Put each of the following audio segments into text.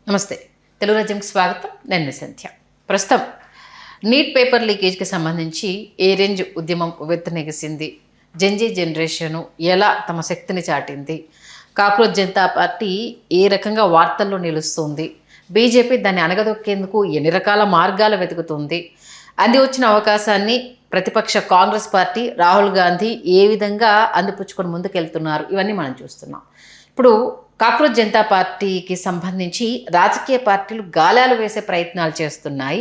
నమస్తే. తెలుగు రాజ్యంకి స్వాగతం. నేను మీ సంధ్య. ప్రస్తుతం నీట్ పేపర్ లీకేజ్కి సంబంధించి ఏ రేంజ్ ఉద్యమం ఉవ్వెత్తునెగిసింది, జెన్జీ జనరేషను ఎలా తమ శక్తిని చాటింది, కాక్రోచ్ జనతా పార్టీ ఏ రకంగా వార్తల్లో నిలుస్తుంది, బీజేపీ దాన్ని అణగదొక్కేందుకు ఎన్ని రకాల మార్గాలు వెతుకుతుంది, అంది వచ్చిన అవకాశాన్ని ప్రతిపక్ష కాంగ్రెస్ పార్టీ రాహుల్ గాంధీ ఏ విధంగా అందిపుచ్చుకొని ముందుకెళ్తున్నారు, ఇవన్నీ మనం చూస్తున్నాం. ఇప్పుడు కాక్రోచ్ జనతా పార్టీకి సంబంధించి రాజకీయ పార్టీలు గాలాలు వేసే ప్రయత్నాలు చేస్తున్నాయి.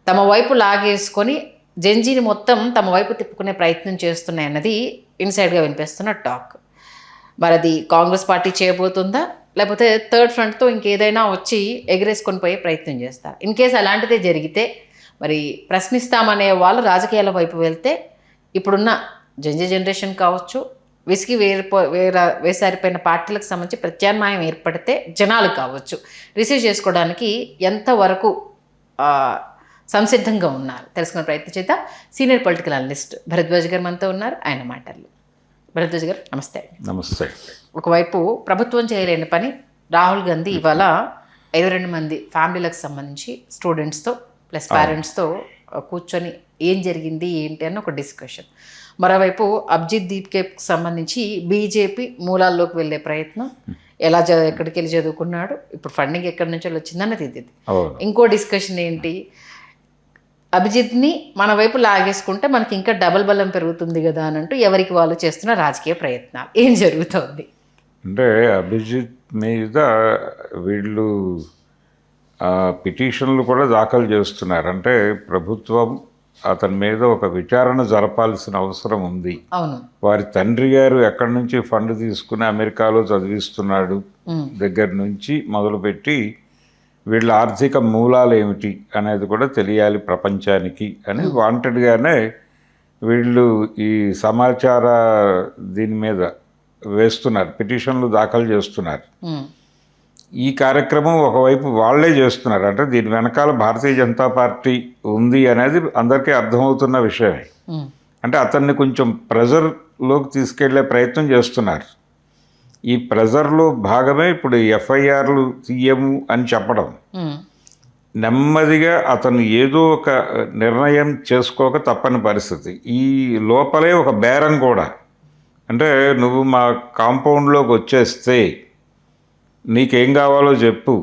తమ వైపు లాగేసుకొని జెన్జీని మొత్తం తమ వైపు తిప్పుకునే ప్రయత్నం చేస్తున్నాయి అన్నది ఇన్సైడ్గా వినిపిస్తున్న టాక్. మరి అది కాంగ్రెస్ పార్టీ చేయబోతుందా, లేకపోతే థర్డ్ ఫ్రంట్తో ఇంకేదైనా వచ్చి ఎగరేసుకొని పోయే ప్రయత్నం చేస్తారు? ఇన్ కేసు అలాంటిదే జరిగితే మరి ప్రశ్నిస్తామనే వాళ్ళు రాజకీయాల వైపు వెళ్తే ఇప్పుడున్న జెన్జీ జనరేషన్ కావచ్చు, విసిగి వేసారిపోయిన పార్టీలకు సంబంధించి ప్రత్యామ్నాయం ఏర్పడితే జనాలు కావచ్చు రిసీవ్ చేసుకోవడానికి ఎంతవరకు సంసిద్ధంగా ఉన్నారు తెలుసుకునే ప్రయత్నం చేద్దాం. సీనియర్ పొలిటికల్ అనలిస్ట్ భరద్వాజ్ గారు మనతో ఉన్నారు. ఆయన మాటలు. భరద్వాజ్ గారు నమస్తే. నమస్తే. ఒకవైపు ప్రభుత్వం చేయలేని పని రాహుల్ గాంధీ ఇవాళ 52 మంది ఫ్యామిలీలకు సంబంధించి స్టూడెంట్స్తో ప్లస్ పేరెంట్స్తో కూర్చొని ఏం జరిగింది ఏంటి అని ఒక డిస్కషన్. మరోవైపు అభిజిత్ దీప్కేకి సంబంధించి బీజేపీ మూలాల్లోకి వెళ్ళే ప్రయత్నం, ఎలా ఎక్కడికి వెళ్ళి చదువుకున్నాడు, ఇప్పుడు ఫండింగ్ ఎక్కడి నుంచి వచ్చిందన్నది ఇది. ఇంకో డిస్కషన్ ఏంటి, అభిజిత్ని మన వైపు లాగేసుకుంటే మనకి ఇంకా డబల్ బలం పెరుగుతుంది కదా అని అంటూ ఎవరికి వాళ్ళు చేస్తున్న రాజకీయ ప్రయత్నాలు. ఏం జరుగుతుంది అంటే అభిజిత్ మీద వీళ్ళు పిటిషన్లు కూడా దాఖలు చేస్తున్నారు. అంటే ప్రభుత్వం అతని మీద ఒక విచారణ జరపాల్సిన అవసరం ఉంది. వారి తండ్రి గారు ఎక్కడి నుంచి ఫండ్ తీసుకుని అమెరికాలో చదివిస్తున్నాడు దగ్గర నుంచి మొదలుపెట్టి వీళ్ళ ఆర్థిక మూలాలు ఏమిటి అనేది కూడా తెలియాలి ప్రపంచానికి అని వాంటెడ్గానే వీళ్ళు ఈ సమాచార దీని మీద వేస్తున్నారు, పిటిషన్లు దాఖలు చేస్తున్నారు. ఈ కార్యక్రమం ఒకవైపు వాళ్లే చేస్తున్నారు. అంటే దీని వెనకాల భారతీయ జనతా పార్టీ ఉంది అనేది అందరికీ అర్థమవుతున్న విషయమే. అంటే అతన్ని కొంచెం ప్రెజర్లోకి తీసుకెళ్లే ప్రయత్నం చేస్తున్నారు. ఈ ప్రెజర్లో భాగమే ఇప్పుడు ఎఫ్ఐఆర్లు తీయము అని చెప్పడం. నెమ్మదిగా అతను ఏదో ఒక నిర్ణయం చేసుకోక తప్పని పరిస్థితి. ఈ లోపలే ఒక బేరం కూడా. అంటే నువ్వు మా కాంపౌండ్లోకి వచ్చేస్తే నీకేం కావాలో చెప్పు,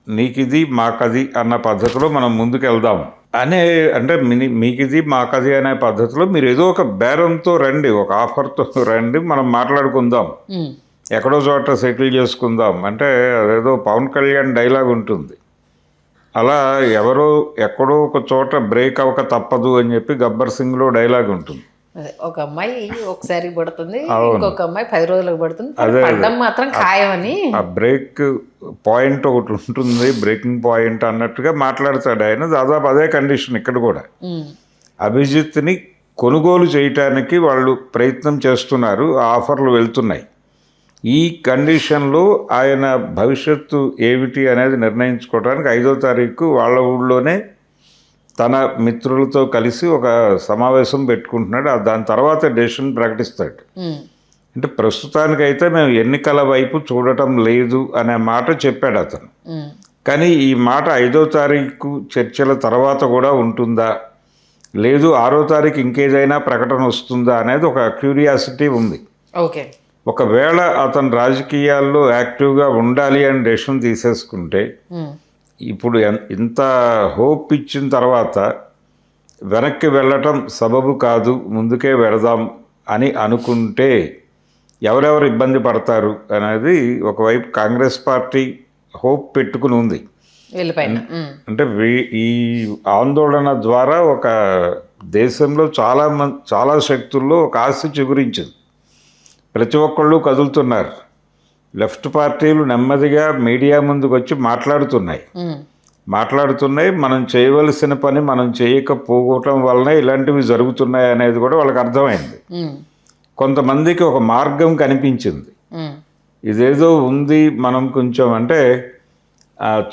నీకిది మాకది అన్న పద్ధతిలో మనం ముందుకు వెళ్దాం అనే, అంటే మీకిది మాకది అనే పద్ధతిలో మీరు ఏదో ఒక బేరంతో రండి, ఒక ఆఫర్తో రండి, మనం మాట్లాడుకుందాం, ఎక్కడో చోట సెటిల్ చేసుకుందాం. అంటే అదేదో పవన్ కళ్యాణ్ డైలాగ్ ఉంటుంది. అలా ఎవరో ఎక్కడో ఒక చోట బ్రేక్ అవ్వక తప్పదు అని చెప్పి గబ్బర్ సింగ్లో డైలాగ్ ఉంటుంది. ఒక అమ్మాయి ఒకసారి పడుతుంది, ఇంకొక అమ్మాయి 10 రోజులకు పడుతుంది, పడ్డం మాత్రం ఖాయమని ఆ బ్రేక్ పాయింట్ ఒకటి ఉంటుంది, బ్రేకింగ్ పాయింట్ అన్నట్టుగా మాట్లాడతాడు ఆయన. దాదాపు అదే కండిషన్ ఇక్కడ కూడా. అభిజిత్ని కొనుగోలు చేయటానికి వాళ్ళు ప్రయత్నం చేస్తున్నారు, ఆఫర్లు వెళ్తున్నాయి. ఈ కండిషన్లో ఆయన భవిష్యత్తు ఏమిటి అనేది నిర్ణయించుకోవడానికి 5వ తారీఖు వాళ్ళ ఊళ్ళోనే తన మిత్రులతో కలిసి ఒక సమావేశం పెట్టుకుంటున్నాడు. దాని తర్వాత డెసిషన్ ప్రకటిస్తాడు. అంటే ప్రస్తుతానికైతే మేము ఎన్నికల వైపు చూడటం లేదు అనే మాట చెప్పాడు అతను. కానీ ఈ మాట 5వ తారీఖు చర్చల తర్వాత కూడా ఉంటుందా, లేదు 6వ తారీఖు ఇంకేదైనా ప్రకటన వస్తుందా అనేది ఒక క్యూరియాసిటీ ఉంది. ఓకే, ఒకవేళ అతను రాజకీయాల్లో యాక్టివ్గా ఉండాలి అని డెసిషన్ తీసేసుకుంటే, ఇప్పుడు ఇంత హోప్ ఇచ్చిన తర్వాత వెనక్కి వెళ్ళటం సబబు కాదు, ముందుకే వెళదాం అని అనుకుంటే ఎవరెవరు ఇబ్బంది పడతారు అనేది ఒకవైపు కాంగ్రెస్ పార్టీ హోప్ పెట్టుకుని ఉంది. అంటే ఈ ఆందోళన ద్వారా ఒక దేశంలో చాలా శక్తుల్లో ఒక ఆశ చిగురించింది. ప్రతి ఒక్కళ్ళు కదులుతున్నారు. లెఫ్ట్ పార్టీలు నెమ్మదిగా మీడియా ముందుకు వచ్చి మాట్లాడుతున్నాయి. మనం చేయవలసిన పని మనం చేయకపోవటం వల్లనే ఇలాంటివి జరుగుతున్నాయి అనేది కూడా వాళ్ళకి అర్థమైంది. కొంతమందికి ఒక మార్గం కనిపించింది. ఇదేదో ఉంది, మనం కొంచెం అంటే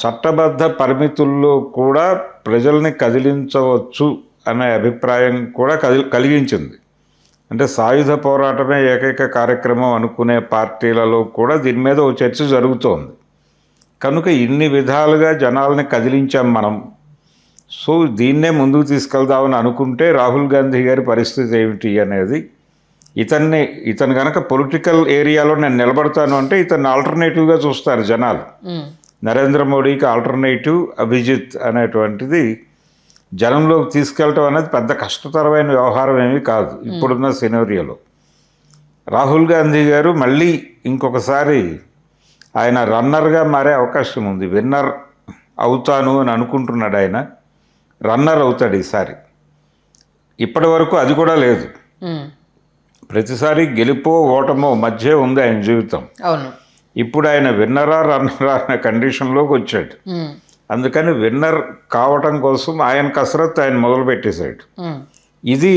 చట్టబద్ధ పరిమితుల్లో కూడా ప్రజల్ని కదిలించవచ్చు అనే అభిప్రాయం కూడా కలిగించింది. అంటే సాయుధ పోరాటమే ఏకైక కార్యక్రమం అనుకునే పార్టీలలో కూడా దీని మీద ఒక చర్చ జరుగుతోంది. కనుక ఇన్ని విధాలుగా జనాల్ని కదిలించాం మనం. సో దీన్నే ముందుకు తీసుకెళ్దామని అనుకుంటే రాహుల్ గాంధీ గారి పరిస్థితి ఏమిటి అనేది, ఇతను కనుక పొలిటికల్ ఏరియాలో నేను నిలబడతాను అంటే ఇతన్ని ఆల్టర్నేటివ్గా చూస్తారు జనాలు. నరేంద్ర మోడీకి ఆల్టర్నేటివ్ అభిజిత్ అనేటువంటిది జనంలోకి తీసుకెళ్ళటం అనేది పెద్ద కష్టతరమైన వ్యవహారం ఏమీ కాదు ఇప్పుడున్న సినారియోలో. రాహుల్ గాంధీ గారు మళ్ళీ ఇంకొకసారి ఆయన రన్నర్గా మారే అవకాశం ఉంది. విన్నర్ అవుతాను అని అనుకుంటున్నాడు ఆయన. రన్నర్ అవుతాడు ఈసారి. ఇప్పటి వరకు అది కూడా లేదు. ప్రతిసారి గెలుపో ఓటమో మధ్య ఉంది ఆయన జీవితం. అవును. ఇప్పుడు ఆయన విన్నరా రన్నరా అనే కండిషన్లోకి వచ్చాడు. అందుకని విన్నర్ కావటం కోసం ఆయన కసరత్తు ఆయన మొదలుపెట్టేశాడు. ఇది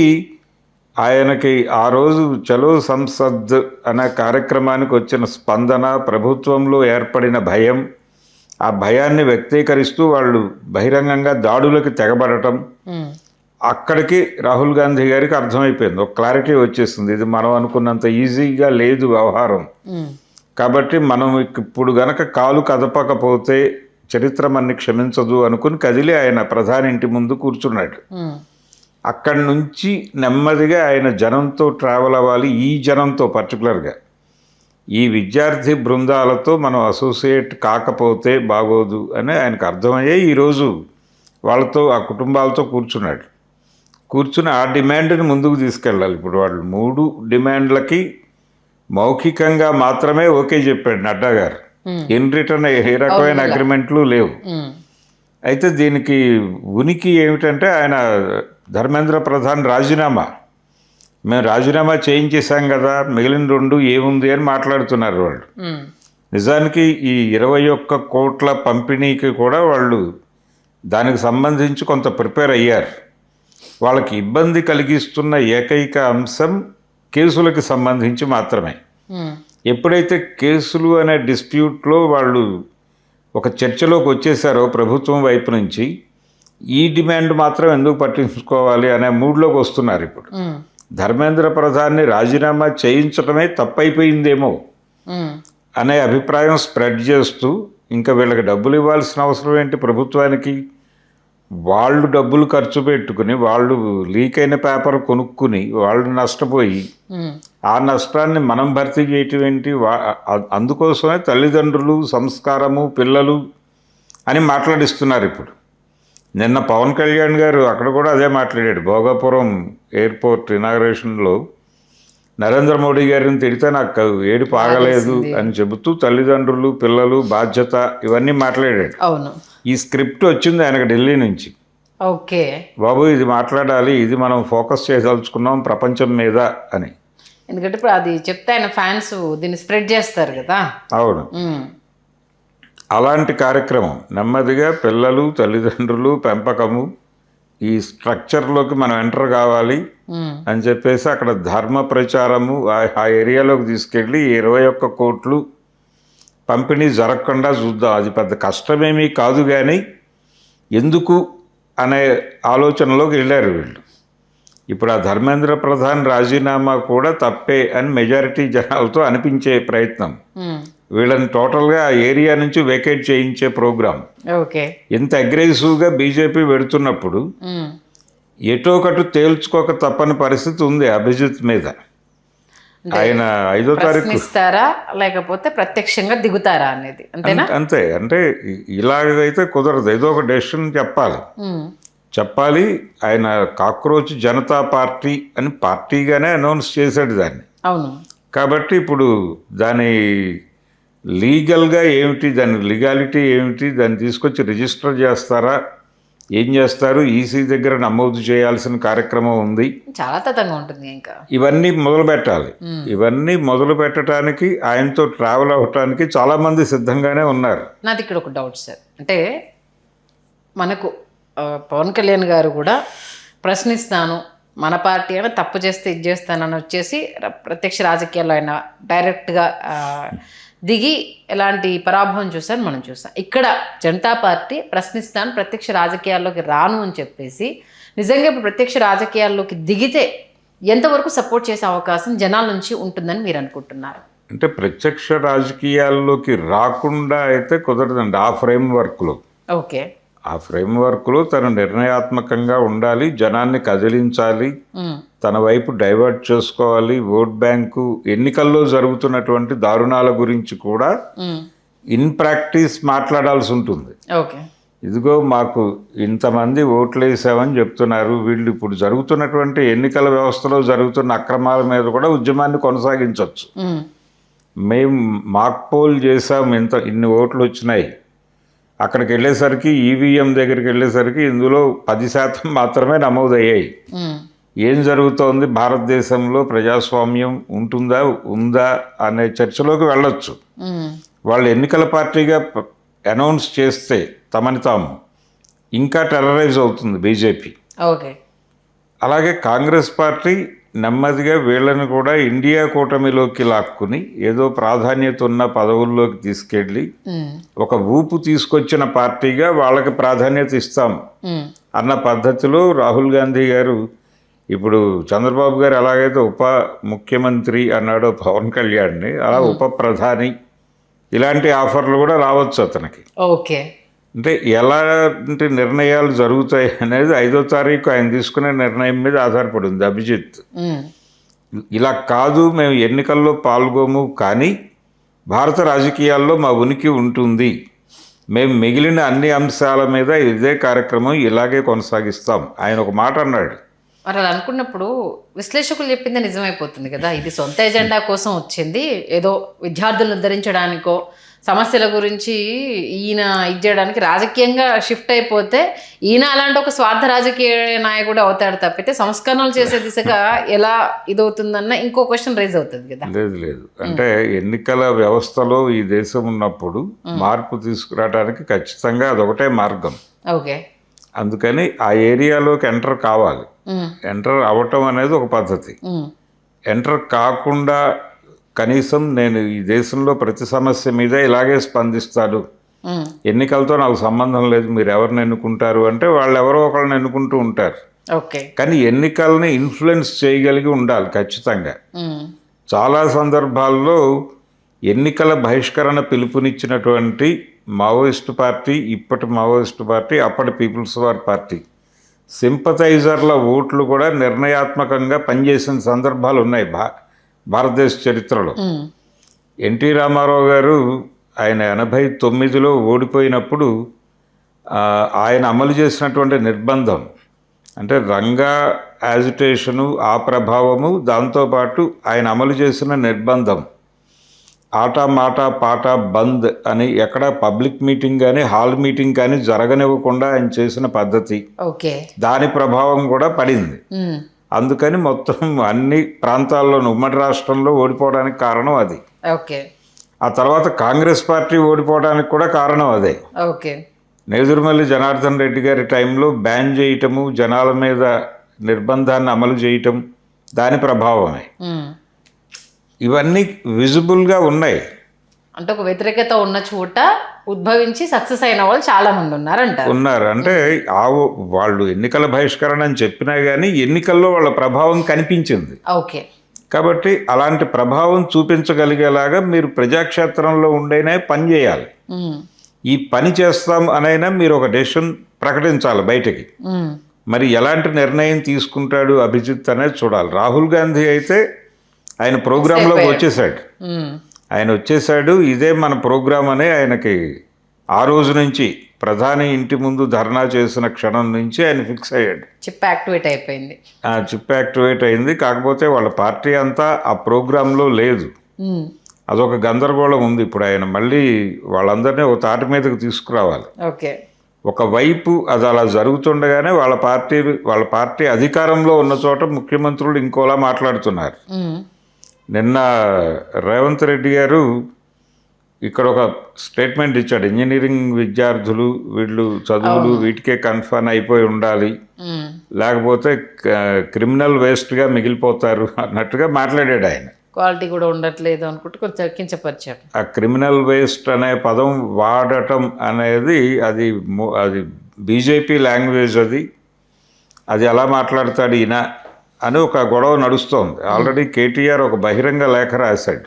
ఆయనకి ఆ రోజు చలో సంసద్ అనే కార్యక్రమానికి వచ్చిన స్పందన, ప్రభుత్వంలో ఏర్పడిన భయం, ఆ భయాన్ని వ్యక్తీకరిస్తూ వాళ్ళు బహిరంగంగా దాడులకు తెగబడటం, అక్కడికి రాహుల్ గాంధీ గారికి అర్థమైపోయింది, ఒక క్లారిటీ వచ్చేసింది, ఇది మనం అనుకున్నంత ఈజీగా లేదు వ్యవహారం. కాబట్టి మనం ఇప్పుడు గనక కాలు కదపకపోతే చరిత్ర మనని క్షమించదు అనుకుని కదిలి ఆయన ప్రధాని ఇంటి ముందు కూర్చున్నాడు. అక్కడి నుంచి నెమ్మదిగా ఆయన జనంతో ట్రావెల్ అవ్వాలి. ఈ జనంతో పర్టికులర్గా ఈ విద్యార్థి బృందాలతో మనం అసోసియేట్ కాకపోతే బాగోదు అని ఆయనకు అర్థమయ్యే ఈరోజు వాళ్ళతో, ఆ కుటుంబాలతో కూర్చుని ఆ డిమాండ్ని ముందుకు తీసుకెళ్ళాలి. ఇప్పుడు వాళ్ళు 3 డిమాండ్లకి మౌఖికంగా మాత్రమే ఓకే చెప్పాడు నడ్డా గారు. ఇన్ రిటర్న్ ఏ రకమైన అగ్రిమెంట్లు లేవు. అయితే దీనికి ఉనికి ఏమిటంటే ఆయన ధర్మేంద్ర ప్రధాన్ రాజీనామా, మేము రాజీనామా చేయించేశాం కదా, మిగిలిన 2 ఏముంది అని మాట్లాడుతున్నారు వాళ్ళు. నిజానికి ఈ 21 కోట్ల పంపిణీకి కూడా వాళ్ళు దానికి సంబంధించి కొంత ప్రిపేర్ అయ్యారు. వాళ్ళకి ఇబ్బంది కలిగిస్తున్న ఏకైక అంశం కేసులకు సంబంధించి మాత్రమే. ఎప్పుడైతే కేసులు అనే డిస్ప్యూట్లో వాళ్ళు ఒక చర్చలోకి వచ్చేసారో ప్రభుత్వం వైపు నుంచి, ఈ డిమాండ్ మాత్రం ఎందుకు పట్టించుకోవాలి అనే మూడ్లోకి వస్తున్నారు. ఇప్పుడు ధర్మేంద్ర ప్రధాన్ని రాజీనామా చేయించడమే తప్పైపోయిందేమో అనే అభిప్రాయం స్ప్రెడ్ చేస్తూ, ఇంకా వీళ్ళకి డబ్బులు ఇవ్వాల్సిన అవసరం ఏంటి ప్రభుత్వానికి, వాళ్ళు డబ్బులు ఖర్చు పెట్టుకుని, వాళ్ళు లీక్ అయిన పేపర్ కొనుక్కుని వాళ్ళు నష్టపోయి ఆ నష్టాన్ని మనం భర్తీ చేయటం ఏంటి, అందుకోసమే తల్లిదండ్రులు, సంస్కారము, పిల్లలు అని మాట్లాడిస్తున్నారు. ఇప్పుడు నిన్న పవన్ కళ్యాణ్ గారు అక్కడ కూడా అదే మాట్లాడాడు. భోగాపురం ఎయిర్పోర్ట్ ఇనాగ్రేషన్లో నరేంద్ర మోడీ గారిని తిడితే నాకు ఏడుపు ఆగలేదు అని చెబుతూ తల్లిదండ్రులు, పిల్లలు, బాధ్యత ఇవన్నీ మాట్లాడాడు. అవును. ఈ స్క్రిప్ట్ వచ్చింది ఆయనకు ఢిల్లీ నుంచి. ఓకే బాబు ఇది మాట్లాడాలి, ఇది మనం ఫోకస్ చేయదలుచుకున్నాం ప్రపంచం మీద అని. ఎందుకంటే ఇప్పుడు అది చెప్తే ఆయన ఫ్యాన్స్ దీన్ని స్ప్రెడ్ చేస్తారు కదా. అవును. అలాంటి కార్యక్రమం నెమ్మదిగా పిల్లలు, తల్లిదండ్రులు, పెంపకము, ఈ స్ట్రక్చర్లోకి మనం ఎంటర్ కావాలి అని చెప్పేసి అక్కడ ధర్మ ప్రచారము ఆ ఏరియాలోకి తీసుకెళ్ళి 21 కోట్లు పంపిణీ జరగకుండా చూద్దాం. అది పెద్ద కష్టమేమీ కాదు, కానీ ఎందుకు అనే ఆలోచనలోకి వెళ్ళారు వీళ్ళు. ఇప్పుడు ఆ ధర్మేంద్ర ప్రధాన్ రాజీనామా కూడా తప్పే అని మెజారిటీ జనాలతో అనిపించే ప్రయత్నం, వీళ్ళని టోటల్గా ఆ ఏరియా నుంచి వేకేట్ చేయించే ప్రోగ్రాం. ఓకే. ఇంత అగ్రెసివ్గా బీజేపీ పెడుతున్నప్పుడు ఎటోకటు తేల్చుకోక తప్పని పరిస్థితి ఉంది అభిజిత్ మీద. ఆయన 5వ తారీఖు ఇస్తారా లేకపోతే ప్రత్యక్షంగా దిగుతారా అనేది అంతేనా? అంతే. అంటే ఇలాగైతే కుదరదు, ఏదో ఒక డెసిషన్ చెప్పాలి. ఆయన కాక్రోచ్ జనతా పార్టీ అని పార్టీగానే అనౌన్స్ చేశాడు దాన్ని. అవును. కాబట్టి ఇప్పుడు దాని లీగల్గా ఏమిటి, దాని లీగాలిటీ ఏమిటి, దాన్ని తీసుకొచ్చి రిజిస్టర్ చేస్తారా, ఏం చేస్తారు, ఈసీ దగ్గర నమోదు చేయాల్సిన కార్యక్రమం ఉంది. చాలా తతంగా ఉంటుంది. ఇంకా ఇవన్నీ మొదలు పెట్టాలి. ఇవన్నీ మొదలు పెట్టడానికి, ఆయనతో ట్రావెల్ అవ్వటానికి చాలామంది సిద్ధంగానే ఉన్నారు. నాది ఇక్కడ ఒక డౌట్ సార్, అంటే మనకు పవన్ కళ్యాణ్ గారు కూడా ప్రశ్నిస్తాను, మన పార్టీ అయినా తప్పు చేస్తే ఇది చేస్తానని వచ్చేసి ప్రత్యక్ష రాజకీయాల్లో ఆయన డైరెక్ట్గా దిగి ఎలాంటి పరాభవం చూసాను మనం చూసాం. ఇక్కడ జనతా పార్టీ ప్రశ్నిస్తాను, ప్రత్యక్ష రాజకీయాల్లోకి రాను అని చెప్పేసి నిజంగా ఇప్పుడు ప్రత్యక్ష రాజకీయాల్లోకి దిగితే ఎంతవరకు సపోర్ట్ చేసే అవకాశం జనాల నుంచి ఉంటుందని మీరు అనుకుంటున్నారు? అంటే ప్రత్యక్ష రాజకీయాల్లోకి రాకుండా అయితే కుదరదండి. ఆ ఫ్రేమ్వర్క్లో ఓకే. ఆ ఫ్రేమ్వర్క్లో తను నిర్ణయాత్మకంగా ఉండాలి, జనాన్ని కదిలించాలి, తన వైపు డైవర్ట్ చేసుకోవాలి. ఓట్ బ్యాంకు ఎన్నికల్లో జరుగుతున్నటువంటి దారుణాల గురించి కూడా ఇన్ ప్రాక్టీస్ మాట్లాడాల్సి ఉంటుంది. ఓకే. ఇదిగో మాకు ఇంతమంది ఓట్లు వేసామని చెప్తున్నారు, వీళ్ళు ఇప్పుడు జరుగుతున్నటువంటి ఎన్నికల వ్యవస్థలో జరుగుతున్న అక్రమాల మీద కూడా ఉద్యమాన్ని కొనసాగించవచ్చు. మేము మాక్ పోల్ చేసాం, ఇన్ని ఓట్లు వచ్చినాయి, అక్కడికి వెళ్ళేసరికి ఈవీఎం దగ్గరికి వెళ్ళేసరికి ఇందులో 10% మాత్రమే నమోదయ్యాయి. ఏం జరుగుతోంది భారతదేశంలో, ప్రజాస్వామ్యం ఉందా అనే చర్చలోకి వెళ్ళొచ్చు. వాళ్ళు ఎన్నికల పార్టీగా అనౌన్స్ చేస్తే తమని తాము ఇంకా టెర్రరైజ్ అవుతుంది బీజేపీ. ఓకే. అలాగే కాంగ్రెస్ పార్టీ నెమ్మదిగా వీళ్ళని కూడా ఇండియా కూటమిలోకి లాక్కుని ఏదో ప్రాధాన్యత ఉన్న పదవుల్లోకి తీసుకెళ్ళి ఒక ఊపు తీసుకొచ్చిన పార్టీగా వాళ్ళకి ప్రాధాన్యత ఇస్తాం అన్న పద్ధతిలో రాహుల్ గాంధీ గారు, ఇప్పుడు చంద్రబాబు గారు ఎలాగైతే ఉప ముఖ్యమంత్రి అన్నాడో పవన్ కళ్యాణ్ని, అలా ఉప ప్రధాని, ఇలాంటి ఆఫర్లు కూడా రావచ్చు అతనికి. ఓకే. అంటే ఎలాంటి నిర్ణయాలు జరుగుతాయి అనేది 5వ తారీఖు ఆయన తీసుకునే నిర్ణయం మీద ఆధారపడి ఉంది. అభిజిత్ ఇలా కాదు, మేము ఎన్నికల్లో పాల్గొము, కానీ భారత రాజకీయాల్లో మా ఉనికి ఉంటుంది, మేము మిగిలిన అన్ని అంశాల మీద ఇదే కార్యక్రమం ఇలాగే కొనసాగిస్తాం ఆయన ఒక మాట అన్నాడు. మరి అలా అనుకున్నప్పుడు విశ్లేషకులు చెప్పింది నిజమైపోతుంది కదా, ఇది సొంత ఎజెండా కోసం వచ్చింది, ఏదో విద్యార్థులను ఉద్ధరించడానికో సమస్యల గురించి ఈయన ఇది చేయడానికి రాజకీయంగా షిఫ్ట్ అయిపోతే ఈయన అలాంటి ఒక స్వార్థ రాజకీయ నాయకుడు అవుతాడు తప్పితే సంస్కరణలు చేసే దిశగా ఎలా ఇదవుతుందన్న ఇంకో క్వశ్చన్ రైజ్ అవుతుంది కదా. లేదు, అంటే ఎన్నికల వ్యవస్థలో ఈ దేశం ఉన్నప్పుడు మార్పు తీసుకురావడానికి ఖచ్చితంగా అదొకటే మార్గం. ఓకే. అందుకని ఆ ఏరియాలోకి ఎంటర్ కావాలి. ఎంటర్ అవ్వటం అనేది ఒక పద్ధతి. ఎంటర్ కాకుండా కనీసం నేను ఈ దేశంలో ప్రతి సమస్య మీద ఇలాగే స్పందిస్తాను, ఎన్నికలతో నాకు సంబంధం లేదు, మీరు ఎవరిని ఎన్నుకుంటారు అంటే వాళ్ళు ఎవరో ఒకరిని ఎన్నుకుంటూ ఉంటారు. ఓకే. కానీ ఎన్నికల్ని ఇన్ఫ్లుయెన్స్ చేయగలిగి ఉండాలి ఖచ్చితంగా. చాలా సందర్భాల్లో ఎన్నికల బహిష్కరణ పిలుపునిచ్చినటువంటి మావోయిస్టు పార్టీ, ఇప్పటి మావోయిస్టు పార్టీ, అప్పటి పీపుల్స్ వార్ పార్టీ సింపథైజర్ల ఓట్లు కూడా నిర్ణయాత్మకంగా పనిచేసిన సందర్భాలు ఉన్నాయి భారతదేశ చరిత్రలో. ఎన్టీ రామారావు గారు ఆయన 89లో ఓడిపోయినప్పుడు ఆయన అమలు చేసినటువంటి నిర్బంధం, అంటే రంగా యాజిటేషను, ఆ ప్రభావము, దాంతోపాటు ఆయన అమలు చేసిన నిర్బంధం, ఆట మాట పాట బంద్ అని ఎక్కడ పబ్లిక్ మీటింగ్ కానీ హాల్ మీటింగ్ కానీ జరగనివ్వకుండా ఆయన చేసిన పద్ధతి, దాని ప్రభావం కూడా పడింది. అందుకని మొత్తం అన్ని ప్రాంతాల్లోనూ ఉమ్మడి రాష్ట్రంలో ఓడిపోవడానికి కారణం అది. ఆ తర్వాత కాంగ్రెస్ పార్టీ ఓడిపోవడానికి కూడా కారణం అదే. నేదురుమల్లి జనార్దన్ రెడ్డి గారి టైంలో బ్యాన్ చేయటము, జనాల మీద నిర్బంధాన్ని అమలు చేయటం, దాని ప్రభావమే. ఇవన్నీ విజిబుల్గా ఉన్నాయి. అంటే ఒక వ్యతిరేకత ఉన్న చోట ఉద్భవించి సక్సెస్ అయిన వాళ్ళు చాలా మంది ఉన్నారు. అంటే వాళ్ళు ఎన్నికల బహిష్కరణ అని చెప్పినా కానీ ఎన్నికల్లో వాళ్ళ ప్రభావం కనిపించింది. ఓకే. కాబట్టి అలాంటి ప్రభావం చూపించగలిగేలాగా మీరు ప్రజాక్షేత్రంలో ఉండేనే పని చేయాలి. ఈ పని చేస్తాం అనైనా మీరు ఒక డెసిషన్ ప్రకటించాలి బయటకి. మరి ఎలాంటి నిర్ణయం తీసుకుంటాడు అభిజిత్ అనేది చూడాలి. రాహుల్ గాంధీ అయితే ఆయన ప్రోగ్రాంలోకి వచ్చేసాడు. ఇదే మన ప్రోగ్రాం అని ఆయనకి ఆ రోజు నుంచి ప్రధాని ఇంటి ముందు ధర్నా చేసిన క్షణం నుంచి ఆయన ఫిక్స్ అయ్యాడు. చిప్ యాక్టివేట్ అయింది. కాకపోతే వాళ్ళ పార్టీ అంతా ఆ ప్రోగ్రాంలో లేదు. అదొక గందరగోళం ఉంది. ఇప్పుడు ఆయన మళ్ళీ వాళ్ళందరినీ ఒక తాటి మీదకి తీసుకురావాలి. ఒకవైపు అది అలా జరుగుతుండగానే వాళ్ళ పార్టీ అధికారంలో ఉన్న చోట ముఖ్యమంత్రులు ఇంకోలా మాట్లాడుతున్నారు. నిన్న రేవంత్ రెడ్డి గారు ఇక్కడ ఒక స్టేట్మెంట్ ఇచ్చాడు, ఇంజనీరింగ్ విద్యార్థులు వీళ్ళు చదువులు వీటికే కన్ఫర్మ్ అయిపోయి ఉండాలి, లేకపోతే క్రిమినల్ వేస్ట్గా మిగిలిపోతారు అన్నట్టుగా మాట్లాడాడు ఆయన. క్వాలిటీ కూడా ఉండట్లేదు అనుకుంటే కొంచెం కించపరిచాడు. ఆ క్రిమినల్ వేస్ట్ అనే పదం వాడటం అనేది అది బీజేపీ లాంగ్వేజ్, అది ఎలా మాట్లాడతాడు ఈయన అని ఒక గొడవ నడుస్తోంది. ఆల్రెడీ కేటీఆర్ ఒక బహిరంగ లేఖ రాశాడు.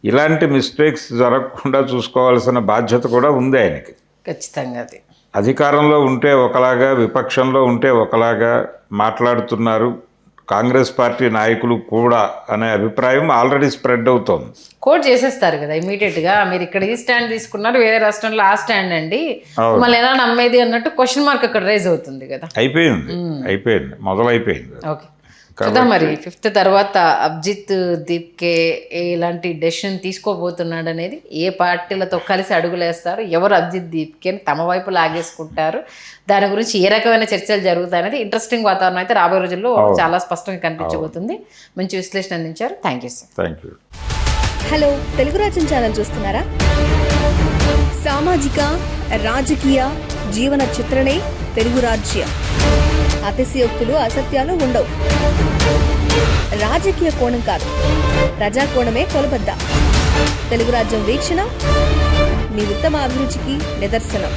ఇలాంటి మిస్టేక్స్ జరగకుండా చూసుకోవాల్సిన బాధ్యత కూడా ఉంది ఆయనకి. ఖచ్చితంగా అది. అధికారంలో ఉంటే ఒకలాగా, విపక్షంలో ఉంటే ఒకలాగా మాట్లాడుతున్నారు కాంగ్రెస్ పార్టీ నాయకులు కూడా అనే అభిప్రాయం ఆల్రెడీ స్ప్రెడ్ అవుతోంది. కోట్ చేసేస్తారు కదా ఇమీడియట్గా, మీరు ఇక్కడ ఈ స్టాండ్ తీసుకున్నారు, వేరే రాష్ట్రంలో ఆ స్టాండ్ అండి, మళ్ళీ ఎలా నమ్మేది అన్నట్టు క్వశ్చన్ మార్క్ అక్కడ రైజ్ అవుతుంది కదా. అయిపోయింది మొదలైపోయింది. ఓకే, చూద్దాం మరి 5th తర్వాత అభిజిత్ దీప్కే ఎలాంటి డెసిషన్ తీసుకోబోతున్నాడు అనేది, ఏ పార్టీలతో కలిసి అడుగులేస్తారు, ఎవరు అభిజిత్ దీప్కేని తమ వైపు లాగేసుకుంటారు, దాని గురించి ఏ రకమైన చర్చలు జరుగుతాయి అనేది ఇంట్రెస్టింగ్ వాతావరణం అయితే రాబోయే రోజుల్లో చాలా స్పష్టంగా కనిపించబోతుంది. మంచి విశ్లేషణ అందించారు. Thank you sir. Thank you. Hello, Telugu రాజ్యం ఛానల్ చూస్తున్నారా? సామాజిక, రాజకీయ, జీవన చిత్రణే తెలుగు రాజ్యం. అతిశయోక్తులు, అసత్యాలు ఉండవు. రాజకీయ కోణం కాదు, ప్రజా కోణమే కొలబద్ద. తెలుగు రాజ్యం వీక్షణ మీ ఉత్తమ అభిరుచికి నిదర్శనం.